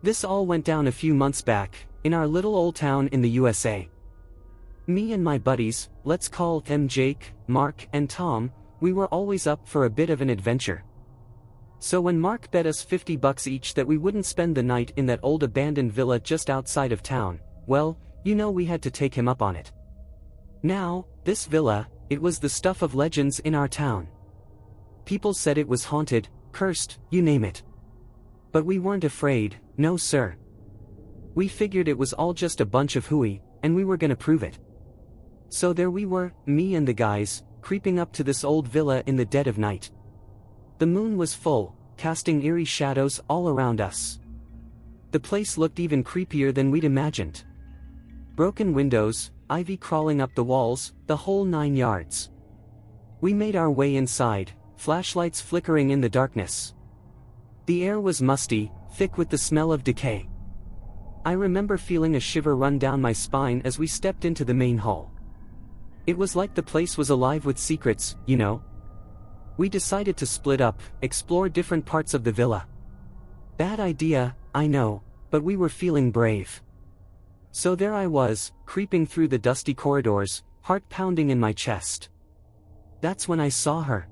This all went down a few months back, in our little old town in the USA. Me and my buddies, let's call them Jake, Mark, and Tom, we were always up for a bit of an adventure. So when Mark bet us $50 each that we wouldn't spend the night in that old abandoned villa just outside of town, well, you know we had to take him up on it. Now, this villa, it was the stuff of legends in our town. People said it was haunted, cursed, you name it. But we weren't afraid, no sir. We figured it was all just a bunch of hooey, and we were gonna prove it. So there we were, me and the guys, creeping up to this old villa in the dead of night. The moon was full, casting eerie shadows all around us. The place looked even creepier than we'd imagined. Broken windows, ivy crawling up the walls, the whole 9 yards. We made our way inside, flashlights flickering in the darkness. The air was musty, thick with the smell of decay. I remember feeling a shiver run down my spine as we stepped into the main hall. It was like the place was alive with secrets, you know. We decided to split up, explore different parts of the villa. Bad idea, I know, but we were feeling brave. So there I was, creeping through the dusty corridors, heart pounding in my chest. That's when I saw her.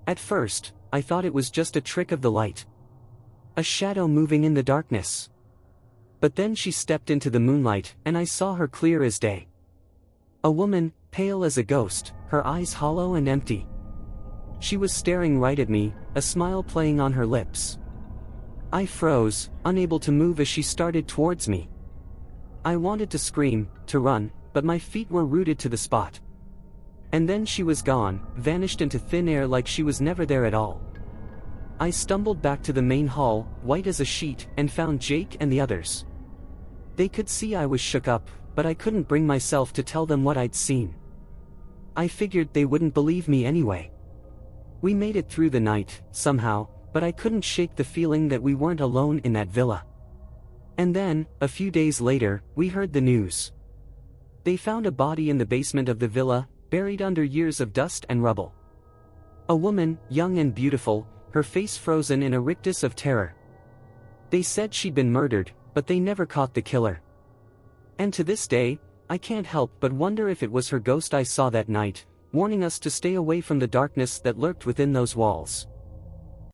At first, I thought it was just a trick of the light. A shadow moving in the darkness. But then she stepped into the moonlight, and I saw her clear as day. A woman, pale as a ghost, her eyes hollow and empty. She was staring right at me, a smile playing on her lips. I froze, unable to move as she started towards me. I wanted to scream, to run, but my feet were rooted to the spot. And then she was gone, vanished into thin air like she was never there at all. I stumbled back to the main hall, white as a sheet, and found Jake and the others. They could see I was shook up, but I couldn't bring myself to tell them what I'd seen. I figured they wouldn't believe me anyway. We made it through the night, somehow, but I couldn't shake the feeling that we weren't alone in that villa. And then, a few days later, we heard the news. They found a body in the basement of the villa, buried under years of dust and rubble. A woman, young and beautiful, her face frozen in a rictus of terror. They said she'd been murdered, but they never caught the killer. And to this day, I can't help but wonder if it was her ghost I saw that night, warning us to stay away from the darkness that lurked within those walls.